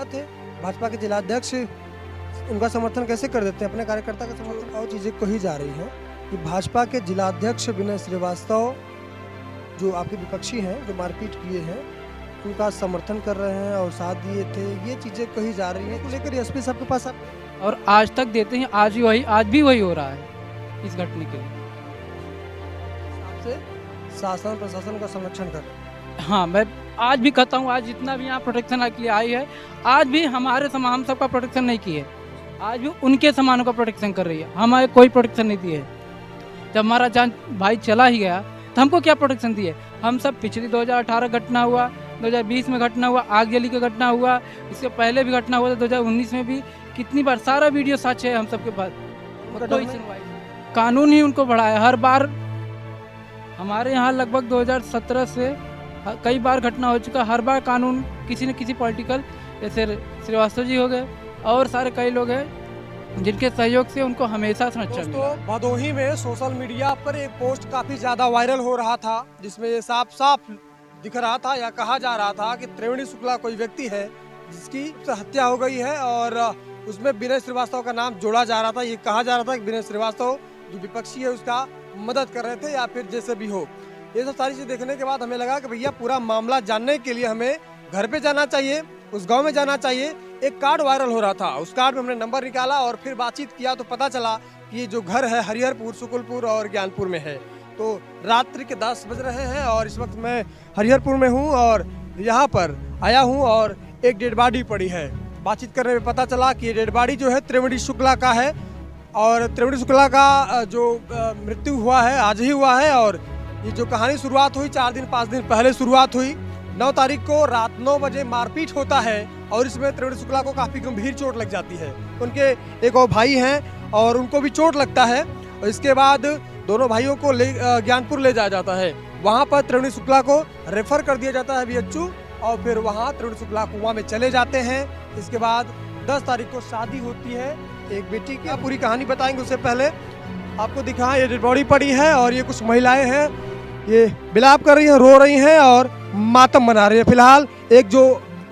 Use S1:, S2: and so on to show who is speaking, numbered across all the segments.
S1: थे भाजपा के जिलाध्यक्ष उनका समर्थन कैसे कर देते हैं, अपने कार्यकर्ता का समर्थन। और चीज़ें कही जा रही हैं कि भाजपा के जिलाध्यक्ष विनय श्रीवास्तव जो आपके विपक्षी हैं, जो मारपीट किए हैं, उनका समर्थन कर रहे हैं और साथ दिए थे। ये चीज़ें कही जा रही हैं, तो लेकर एसपी साहब के पास आप
S2: और आज तक देते हैं। आज भी वही हो रहा है इस घटने के लिए।
S1: आपसे शासन प्रशासन का संरक्षण कर।
S2: हाँ, मैं आज भी कहता हूँ, आज जितना भी यहाँ प्रोटेक्शन के लिए आई है, आज भी हमारे हम सबका प्रोटेक्शन नहीं किए, आज भी उनके सामानों का प्रोटेक्शन कर रही है, हमारे कोई प्रोटेक्शन नहीं दिए। जब हमारा जान भाई चला ही गया तो हमको क्या प्रोटेक्शन दिए। हम सब पिछली 2018 घटना हुआ, 2020 में घटना हुआ, आगजली का घटना हुआ, इससे पहले भी घटना हुआ था 2019 में भी, कितनी बार सारा वीडियो सच है हम सबके पास। कोई सुनवाई, कानून ही उनको बढ़ाया। हर बार हमारे यहाँ लगभग 2017 से कई बार घटना हो चुका, हर बार कानून किसी न किसी पॉलिटिकल, जैसे श्रीवास्तव जी हो गए और सारे कई लोग हैं जिनके सहयोग से उनको हमेशा सुरक्षा मिला।
S1: दोस्तों, भदोही में सोशल मीडिया पर एक पोस्ट काफी ज्यादा वायरल हो रहा था, जिसमें ये साफ साफ दिख रहा था या कहा जा रहा था कि त्रिवेणी शुक्ला कोई व्यक्ति है जिसकी हत्या हो गई है, और उसमें विनय श्रीवास्तव का नाम जोड़ा जा रहा था। ये कहा जा रहा था कि विनय श्रीवास्तव जो विपक्षी है उसका मदद कर रहे थे या फिर जैसे भी हो। ये सब सारी चीज देखने के बाद हमें लगा कि भैया पूरा मामला जानने के लिए हमें घर पे जाना चाहिए, उस गांव में जाना चाहिए। एक कार्ड वायरल हो रहा था, उस कार्ड में हमने नंबर निकाला और फिर बातचीत किया तो पता चला कि ये जो घर है हरिहरपुर, सुकुलपुर और ज्ञानपुर में है। तो रात्रि के 10 बज रहे हैं और इस वक्त मैं हरिहरपुर में हूँ और यहाँ पर आया हूँ और एक डेड बॉडी पड़ी है। बातचीत करने में पता चला कि ये डेड बॉडी जो है त्रिवेणी शुक्ला का है, और त्रिवेणी शुक्ला का जो मृत्यु हुआ है आज ही हुआ है। और ये जो कहानी शुरुआत हुई 4 दिन 5 दिन पहले शुरुआत हुई। 9 तारीख को रात 9 बजे मारपीट होता है और इसमें त्रिवेणी शुक्ला को काफी गंभीर चोट लग जाती है। उनके एक और भाई हैं और उनको भी चोट लगता है, और इसके बाद दोनों भाइयों को ज्ञानपुर ले जाया जाता है। वहां पर त्रिवेणी शुक्ला को रेफर कर दिया जाता है बीएचयू, और फिर वहां त्रिवेणी शुक्ला कुआं में चले जाते हैं। इसके बाद 10 तारीख को शादी होती है एक बेटी की। पूरी कहानी बताएंगे, उससे पहले आपको दिखाएं ये डेड बॉडी पड़ी है और ये कुछ महिलाएं हैं, ये विलाप कर रही हैं, रो रही हैं और मातम मना रही हैं। फिलहाल एक जो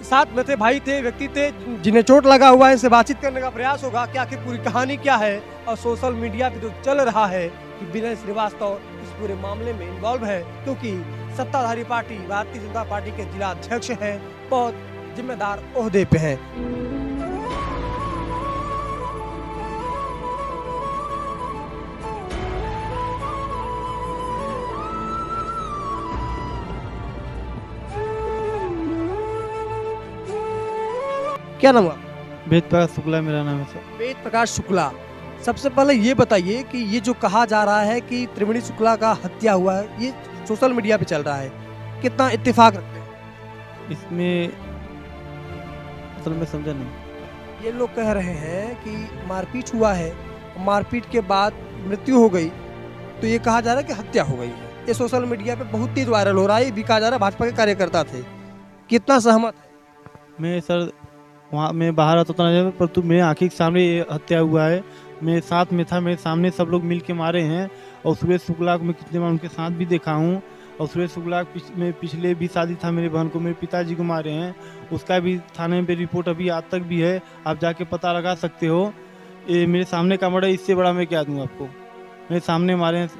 S1: साथ में थे भाई थे, व्यक्ति थे जिन्हें चोट लगा हुआ है, इनसे बातचीत करने का प्रयास होगा कि आखिर पूरी कहानी क्या है और सोशल मीडिया पे जो चल रहा है कि विनय श्रीवास्तव इस पूरे मामले में इन्वॉल्व है, क्योंकि सत्ताधारी पार्टी भारतीय जनता पार्टी के जिला अध्यक्ष हैं, बहुत जिम्मेदार ओहदे पे हैं। क्या नाम है?
S3: वेद प्रकाश शुक्ला मेरा नाम है सर।
S1: वेद प्रकाश शुक्ला, सबसे पहले ये बताइए कि ये जो कहा जा रहा है कि त्रिवेणी शुक्ला का हत्या हुआ है, ये सोशल मीडिया पे चल रहा है, कितना इत्तेफाक रखते हैं
S3: इसमें? असल में समझा नहीं।
S1: ये लोग कह रहे हैं कि मारपीट हुआ है, मारपीट के बाद मृत्यु हो गई, तो ये कहा जा रहा है कि हत्या हो गई है। ये सोशल मीडिया पे बहुत तेज वायरल हो रहा है, ये भी कहा जा रहा है भाजपा के कार्यकर्ता थे। कितना सहमत है?
S3: मैं सर वहाँ मैं बाहर आता था ना, परंतु मेरे आँखी के सामने ये हत्या हुआ है। मेरे साथ में था, मेरे सामने सब लोग मिल के मारे हैं। और सुरेश शुक्ला को मैं कितने बार उनके साथ भी देखा हूँ। और सुरेश शुक्ला में पिछले भी शादी था मेरे बहन को, मेरे पिताजी को मारे हैं, उसका भी थाने में रिपोर्ट अभी आज तक भी है, आप जाके पता लगा सकते हो। ये मेरे सामने का मर्डर, इससे बड़ा मैं क्या दूँ आपको। मेरे सामने मारे हैं,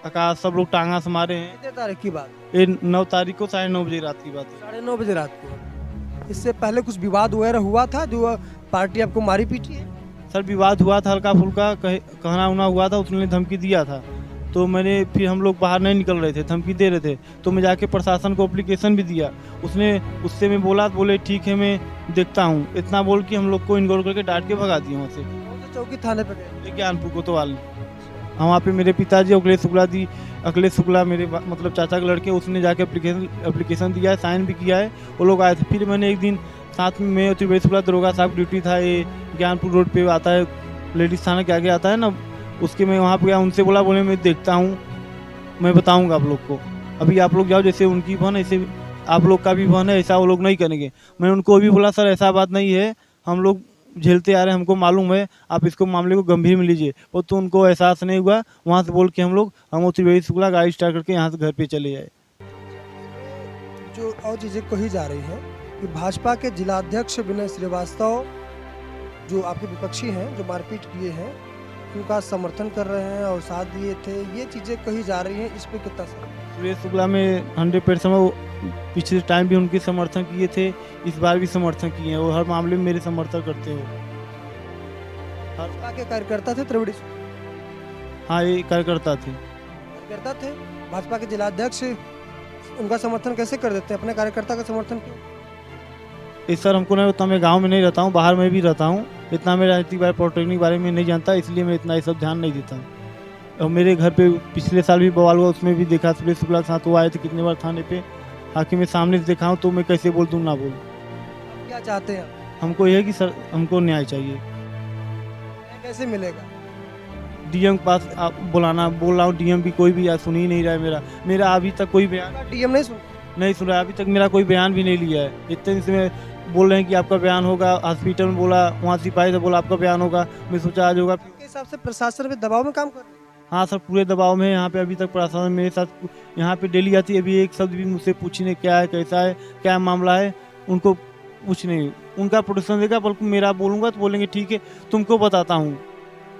S3: आकाश सब लोग टांगा से मारे हैं।
S1: कितने तारीख की बात?
S3: ये 9 तारीख को 9:30 बजे रात की बात है।
S1: 9:30 बजे रात को। इससे पहले कुछ विवाद वगैरह हुआ था जो पार्टी आपको मारी पीटी है?
S3: सर विवाद हुआ था, हल्का फुल्का कहना उना हुआ था, उसने धमकी दिया था। तो मैंने फिर हम लोग बाहर नहीं निकल रहे थे, धमकी दे रहे थे, तो मैं जाके प्रशासन को एप्लीकेशन भी दिया। उससे मैं बोले ठीक है मैं देखता हूँ, इतना बोल के हम लोग को इनगोर करके डांट के भगा दिया वहाँ से।
S1: चौकी थाने पे गए?
S3: ज्ञानपुर कोतवाल। वहाँ पे मेरे पिताजी अखिलेश शुक्ला मेरे मतलब चाचा के लड़के, उसने जाके एप्लीकेशन दिया है, साइन भी किया है, वो लोग आए थे। फिर मैंने एक दिन साथ में त्रिवेणी शुक्ला दरोगा साहब ड्यूटी था, ये ज्ञानपुर रोड पे आता है, लेडीज थाना के आगे आता है ना, उसके मैं वहाँ पे गया, उनसे बोले मैं देखता हूँ, मैं बताऊँगा आप लोग को। अभी आप लोग जाओ, जैसे उनकी बहन ऐसे आप लोग का भी बहन है, ऐसा वो लोग नहीं करेंगे। मैंने उनको अभी बोला सर ऐसा बात नहीं है, हम लोग झेलते आ रहे हैं, हमको मालूम है, आप इसको मामले को गंभीर में लीजिए। और तो उनको एहसास नहीं हुआ, वहाँ से बोल के हम त्रिवेणी शुक्ला गाड़ी स्टार्ट करके यहाँ से घर पे चले जाए।
S1: जो और चीज़ें कही जा रही हैं कि भाजपा के जिलाध्यक्ष विनय श्रीवास्तव जो आपके विपक्षी हैं, जो मारपीट किए हैं, उनका समर्थन कर रहे हैं और साथ दिए थे, ये चीज़ें कही जा रही हैं, इस पे कितना सही?
S3: सुरेश शुक्ला में 100% वो पिछले टाइम भी उनके समर्थन किए थे, इस बार भी समर्थन किए हैं, वो हर मामले में मेरे समर्थन करते हो।
S1: भाजपा के कार्यकर्ता थे त्रिवेणी?
S3: हाँ, ये कार्यकर्ता थे।
S1: कार्यकर्ता थे, भाजपा के जिलाध्यक्ष उनका समर्थन कैसे कर देते हैं, अपने कार्यकर्ता का समर्थन क्यों?
S3: इस सर हमको नहीं होता, मैं गांव में नहीं रहता हूँ, बाहर में भी रहता हूँ, इतना मैं राजनीतिक बारे पॉलिटेक्निक के बारे में नहीं जानता, इसलिए मैं इतना ये सब ध्यान नहीं देता हूँ। और मेरे घर पे पिछले साल भी बवाल हुआ, उसमें भी देखा सुरेश शुक्ला के साथ वो आए थे कितने बार थाने पे, ताकि मैं सामने से देखा हूँ तो मैं कैसे बोल दूँ ना बोल।
S1: क्या चाहते हैं
S3: हमको ये है कि सर हमको न्याय चाहिए।
S1: कैसे मिलेगा?
S3: डीएम के पास आप बुलाना, बोल रहा हूँ, डीएम भी कोई भी आज सुन ही नहीं रहा है मेरा अभी तक कोई बयान
S1: डीएम नहीं
S3: नहीं सुना है, अभी तक मेरा कोई बयान भी नहीं लिया है। इतने दिन से मैं बोल रहे हैं कि आपका बयान होगा, हॉस्पिटल में बोला, वहाँ सिपाही से बोला आपका बयान होगा, मैं सोचा आज होगा।
S1: आपके हिसाब से प्रशासन पे दबाव में काम कर रहे हैं?
S3: हाँ सर, पूरे दबाव में है यहाँ पे। अभी तक प्रशासन मेरे साथ यहाँ पे डेली आती है, अभी एक शब्द भी मुझसे पूछने क्या है, कैसा है, क्या मामला है, उनको कुछ नहीं। उनका प्रोटेक्शन देगा, बल्कि मेरा बोलूँगा तो बोलेंगे ठीक है तुमको बताता हूँ,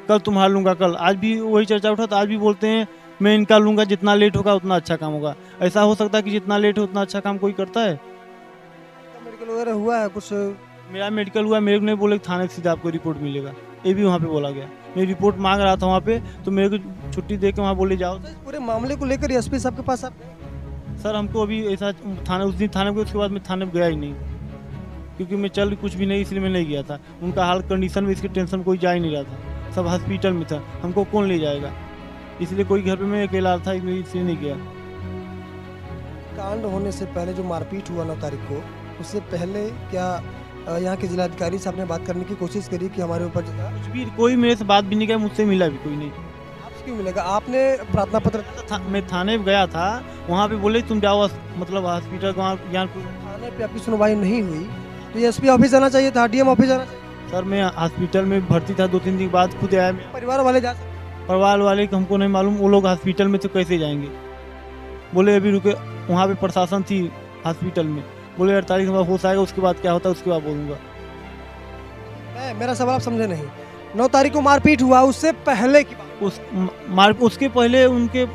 S3: कल तुम्हारा लूँगा। कल आज भी वही चर्चा उठा, तो आज भी बोलते हैं मैं इनका लूँगा, जितना लेट होगा उतना अच्छा काम होगा। ऐसा हो सकता है कि जितना लेट हो उतना अच्छा काम कोई करता है?
S1: मेडिकल वगैरह हुआ है कुछ?
S3: मेरा मेडिकल हुआ, मेरे को नहीं बोले थाने से सीधा आपको रिपोर्ट मिलेगा, ये भी वहाँ पे बोला गया। मैं रिपोर्ट मांग रहा था वहाँ पे, तो मेरे को छुट्टी दे के वहाँ बोले जाओ।
S1: तो इस पूरे मामले को लेकर एसपी साहब के पास आप?
S3: सर हमको अभी ऐसा थाने, उस दिन थाने में, उसके बाद मैं थाने में गया ही नहीं, क्योंकि मैं चल कुछ भी नहीं, इसलिए मैं नहीं गया था। उनका हाल कंडीशन में, इसकी टेंशन कोई जा ही नहीं रहा था, सब हॉस्पिटल में था, हमको कौन ले जाएगा, इसलिए कोई घर पे मैं अकेला था, इसलिए नहीं गया।
S1: कांड होने से पहले जो मारपीट हुआ 9 तारीख को, उससे पहले क्या यहाँ के जिलाधिकारी साहब ने बात करने की कोशिश करी कि हमारे ऊपर
S3: कुछ भी कोई मेरे से बात भी नहीं किया, मुझसे मिला भी कोई नहीं।
S1: आपसे क्यों मिलेगा? आपने प्रार्थना पत्र
S3: मैं थाने में गया था, वहाँ पे बोले तुम जाओ मतलब हॉस्पिटल ज्ञानपुर।
S1: थाने पे आपकी सुनवाई नहीं हुई तो एसपी ऑफिस जाना चाहिए था, डीएम ऑफिस जाना चाहिए।
S3: सर मैं हॉस्पिटल में भर्ती था, 2-3 दिन के बाद खुद आया।
S1: परिवार वाले जा सकते?
S3: परिवार वाले को हमको नहीं मालूम, वो लोग हॉस्पिटल में तो कैसे जाएंगे? बोले अभी रुके, वहाँ पे प्रशासन थी हॉस्पिटल में, बोले 48 घंटा हो जाएगा, उसके बाद क्या होता है उसके बाद बोलूँगा।
S1: मेरा सवाल आप समझे नहीं। 9 तारीख को मारपीट हुआ, उससे पहले की बात?
S3: उसके पहले उनके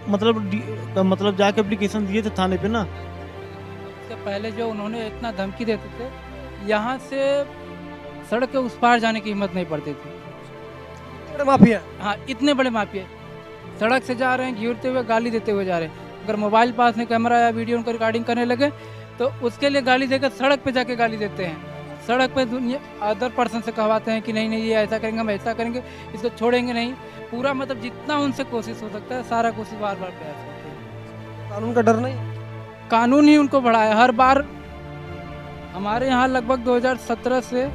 S3: मतलब जाके एप्लीकेशन दिए थे थाने पे ना।
S2: उससे पहले जो उन्होंने इतना धमकी देते थे, यहाँ से सड़क के उस पार जाने की हिम्मत नहीं पड़ती थी।
S1: बड़े माफिया?
S2: हाँ, इतने बड़े माफिया सड़क से जा रहे हैं, घूरते हुए गाली देते हुए जा रहे हैं। अगर मोबाइल पास में कैमरा या वीडियो उनको रिकॉर्डिंग करने लगे तो उसके लिए गाली देकर सड़क पे जाके गाली देते हैं। सड़क पे दुनिया अदर पर्सन से कहवाते हैं कि नहीं नहीं ये ऐसा करेंगे, हम ऐसा करेंगे, इसको छोड़ेंगे नहीं। पूरा मतलब जितना उनसे कोशिश हो सकता है सारा कोशिश बार बार प्रयास करते हैं।
S1: कानून का डर नहीं?
S2: कानून ही उनको बढ़ाया हर बार। हमारे यहाँ लगभग 2017 से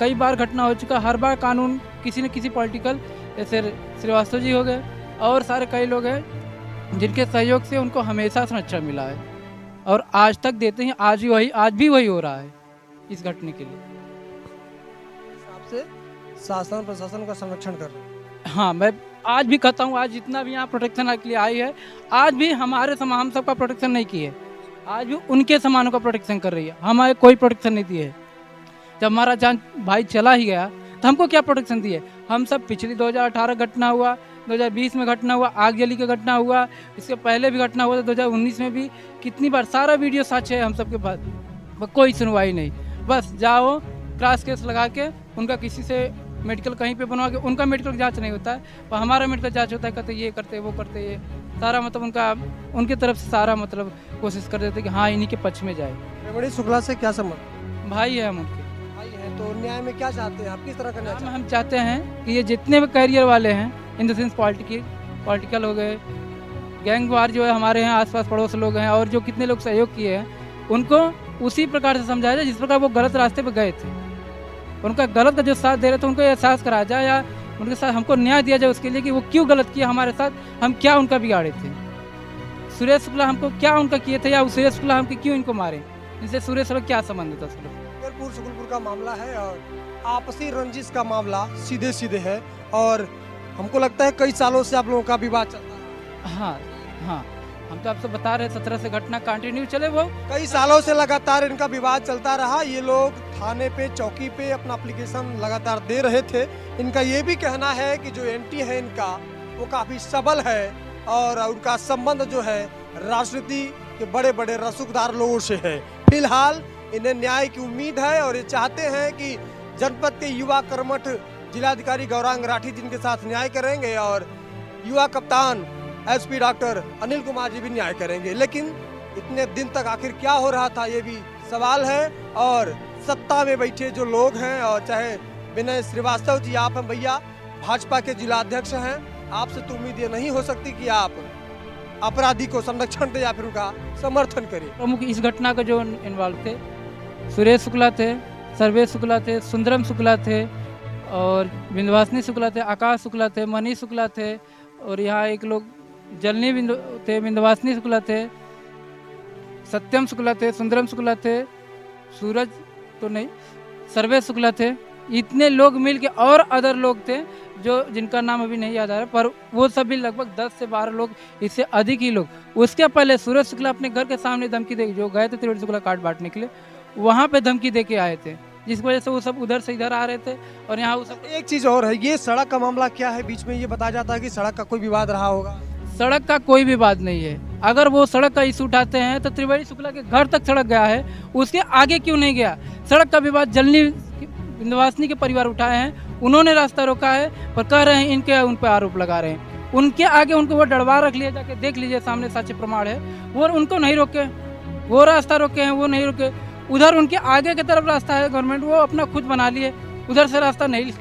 S2: कई बार घटना हो चुका, हर बार कानून किसी न किसी पॉलिटिकल, जैसे श्रीवास्तव जी हो गए और सारे कई लोग हैं जिनके सहयोग से उनको हमेशा संरक्षण मिला है और आज तक देते हैं। आज भी वही हो रहा है इस घटने के लिए।
S1: हिसाब से शासन प्रशासन का संरक्षण कर रहे हैं।
S2: हाँ, मैं आज भी कहता हूँ, आज जितना भी यहाँ प्रोटेक्शन के लिए आई है, आज भी हमारे हम सबका प्रोटेक्शन नहीं की है, आज भी उनके सामानों का प्रोटेक्शन कर रही है, हमारे कोई प्रोटेक्शन नहीं दिए है। जब हमारा जान भाई चला ही गया तो हमको क्या प्रोटेक्शन दिए? हम सब पिछली 2018 घटना हुआ, 2020 में घटना हुआ, आगजली का घटना हुआ, इसके पहले भी घटना हुआ था 2019 में भी, कितनी बार सारा वीडियो सच है हम सबके पास। कोई सुनवाई नहीं, बस जाओ क्रॉस केस लगा के उनका किसी से मेडिकल कहीं पे बनवा के, उनका मेडिकल जांच नहीं होता है पर हमारा मेडिकल जांच होता है। कहते ये करते वो करते, ये सारा मतलब उनकी तरफ से सारा मतलब कोशिश कर देते कि हाँ इन्हीं के पक्ष में जाए।
S1: त्रिवेणी शुक्ला से क्या संबंध?
S2: भाई है हम उनके।
S1: भाई है तो न्याय में क्या चाहते हैं आप? किस तरह का न्याय?
S2: हम चाहते हैं कि ये जितने भी कैरियर वाले हैं, इन द सेंस पॉलिटिकल हो गए, गैंग वार जो है हमारे यहाँ आसपास पड़ोस लोग हैं और जो कितने लोग सहयोग किए हैं, उनको उसी प्रकार से समझाया जाए जिस प्रकार वो गलत रास्ते पर गए थे। उनका गलत का जो साथ दे रहे थे उनको एहसास कराया जाए या उनके साथ हमको न्याय दिया जाए उसके लिए कि वो क्यों गलत किया हमारे साथ, हम क्या उनका बिगाड़े थे। सुरेश शुक्ला हमको क्या उनका किए थे या सुरेश शुक्ला हमको क्यों इनको मारे, इनसे सुरेश शुक्ला क्या संबंध था?
S1: शुक्लपुर का मामला है और आपसी रंजिश का मामला सीधे सीधे है और हमको लगता है कई सालों से आप लोगों का विवाद चलता है।
S2: हाँ हाँ, हम तो आपसे बता रहे 17 से घटना कंटिन्यू चले वो।
S1: कई सालों से लगातार इनका विवाद चलता रहा। ये लोग थाने पे, चौकी पे अपना एप्लीकेशन लगातार दे रहे थे। इनका ये भी कहना है कि जो एंटी है इनका वो काफी सबल है और उनका संबंध जो है राजनीति के बड़े बड़े रसूखदार लोगों से है। फिलहाल इन्हें न्याय की उम्मीद है और ये चाहते हैं कि जनपद के युवा कर्मठ जिलाधिकारी गौरांग राठी जिनके साथ न्याय करेंगे और युवा कप्तान एसपी डॉक्टर अनिल कुमार जी भी न्याय करेंगे। लेकिन इतने दिन तक आखिर क्या हो रहा था ये भी सवाल है। और सत्ता में बैठे जो लोग हैं और चाहे विनय श्रीवास्तव जी, आप हैं भैया, भाजपा के जिलाध्यक्ष हैं, आपसे तो उम्मीद ये नहीं हो सकती कि आप अपराधी को संरक्षण दे या फिर उनका समर्थन करें।
S2: प्रमुख इस घटना का जो इन्वॉल्व थे, सुरेश शुक्ला थे, सर्वेश शुक्ला थे, सुंदरम शुक्ला थे और विंध्यवासिनी शुक्ला थे, आकाश शुक्ला थे, मनीष शुक्ला थे और यहाँ एक लोग जलनी थे, विंध्यवासिनी शुक्ला थे, सत्यम शुक्ला थे, सुंदरम शुक्ला थे, सूरज तो नहीं, सर्वेश शुक्ला थे। इतने लोग मिलके और अदर लोग थे जो जिनका नाम अभी नहीं याद आ रहा, पर वो सभी लगभग 10 से 12 लोग, इससे अधिक ही लोग। उसके पहले सूरज शुक्ला अपने घर के सामने धमकी दे, जो गए थे त्रिवेणी शुक्ला कार्ड बांटने के लिए, वहाँ पे धमकी दे के आए थे, जिसकी वजह से वो सब उधर से इधर आ रहे थे। और यहाँ वो सब
S1: एक चीज और है, ये सड़क का मामला क्या है? बीच में ये बताया जाता है कि सड़क का कोई विवाद रहा होगा।
S2: सड़क का कोई विवाद नहीं है। अगर वो सड़क का इशू उठाते हैं तो त्रिवेणी शुक्ला के घर तक सड़क गया है, उसके आगे क्यों नहीं गया? सड़क का विवाद जलनी विंध्यवासिनी के परिवार उठाए हैं, उन्होंने रास्ता रोका है, पर कह रहे हैं इनके उन पर आरोप लगा रहे हैं। उनके आगे उनको वो डरवा रख लिया, जाके देख लीजिए, सामने साक्ष्य प्रमाण है। वो उनको नहीं रोके, वो रास्ता रोके हैं, वो नहीं रोके। उधर उनके आगे की तरफ रास्ता है, गवर्नमेंट वो अपना खुद बना लिए, उधर से रास्ता नहीं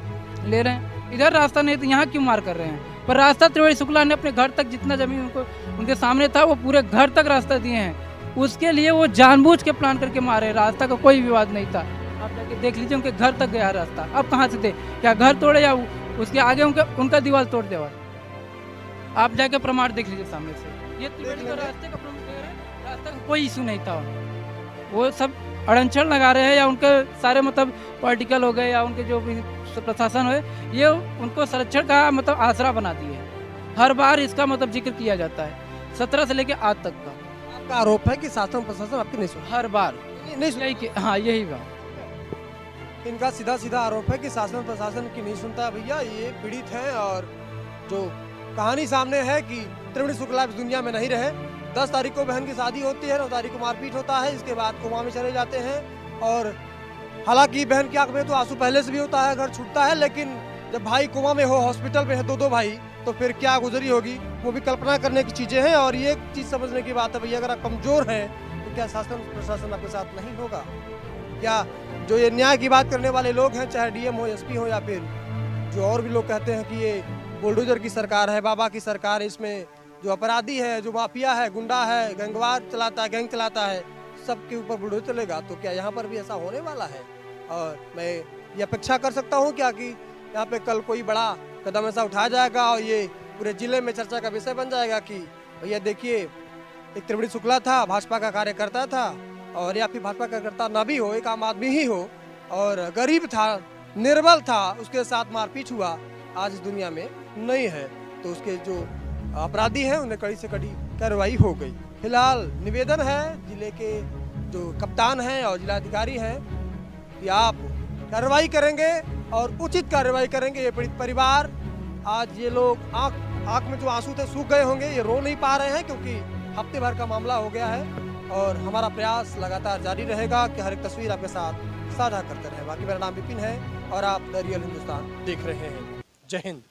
S2: ले रहे हैं। इधर रास्ता नहीं तो यहाँ क्यों मार कर रहे हैं? पर रास्ता त्रिवेणी शुक्ला ने अपने घर तक जितना जमीन उनको उनके सामने था वो पूरे घर तक रास्ता दिए हैं। उसके लिए वो जानबूझ के प्लान करके मारे। रास्ता का कोई विवाद नहीं था, आप जाके देख लीजिए, उनके घर तक गया रास्ता। अब कहाँ से थे? क्या घर तोड़े या उसके आगे उनका दीवार तोड़ देवा? आप जाके प्रमाण देख लीजिए सामने से। ये त्रिवेणी का रास्ते का प्रमुख है, रास्ता का कोई इशू नहीं था। वो सब अड़चन लगा रहे हैं, या उनके सारे मतलब पॉलिटिकल हो गए या उनके जो भी प्रशासन है, ये उनको संरक्षण का मतलब आसरा बना दिए है। हर बार इसका मतलब जिक्र किया जाता है, 17 से लेके आज तक का।
S1: आपका आरोप है कि शासन प्रशासन आपकी नहीं सुना?
S2: हर बार
S1: नहीं
S2: यही हाँ, यही बात।
S1: इनका सीधा सीधा आरोप है कि शासन प्रशासन की नहीं सुनता है। भैया ये पीड़ित है और जो कहानी सामने है कि त्रिवेणी शुक्ला इस दुनिया में नहीं रहे। 10 तारीख को बहन की शादी होती है, 9 तारीख को मारपीट होता है, इसके बाद कोमा में चले जाते हैं। और हालांकि बहन की आंख में तो आंसू पहले से भी होता है, घर छूटता है, लेकिन जब भाई कोमा में हो, हॉस्पिटल में है, दो भाई, तो फिर क्या गुजरी होगी वो भी कल्पना करने की चीजें हैं। और ये चीज समझने की बात है भैया, अगर आप कमजोर हैं तो क्या शासन प्रशासन आपके साथ नहीं होगा? क्या जो ये न्याय की बात करने वाले लोग हैं, चाहे डीएम हो, एसपी हो, या फिर जो और भी लोग कहते हैं कि ये बुलडोजर की सरकार है, बाबा की सरकार है, इसमें जो अपराधी है, जो माफिया है, गुंडा है, गैंगवार चलाता है, गैंग चलाता है, सबके ऊपर बुलडोजर चलेगा, तो क्या यहाँ पर भी ऐसा होने वाला है? और मैं ये अपेक्षा कर सकता हूँ क्या कि यहाँ पे कल कोई बड़ा कदम ऐसा उठाया जाएगा और ये पूरे जिले में चर्चा का विषय बन जाएगा कि भैया देखिए, एक त्रिवेणी शुक्ला था, भाजपा का कार्यकर्ता था, और या फिर भाजपा कार्यकर्ता ना भी हो, एक आम आदमी ही हो और गरीब था, निर्बल था, उसके साथ मारपीट हुआ, आज इस दुनिया में नहीं है, तो उसके जो अपराधी हैं उन्हें कड़ी से कड़ी कार्रवाई हो गई। फिलहाल निवेदन है जिले के जो कप्तान हैं और जिलाधिकारी हैं कि आप कार्रवाई करेंगे और उचित कार्रवाई करेंगे। ये पीड़ित परिवार, आज ये लोग आंख में जो आंसू थे सूख गए होंगे, ये रो नहीं पा रहे हैं क्योंकि हफ्ते भर का मामला हो गया है। और हमारा प्रयास लगातार जारी रहेगा कि हर एक तस्वीर आपके साथ साझा करते रहे। बाकी मेरा नाम विपिन है और आप द रियल हिंदुस्तान देख रहे हैं। जय हिंद।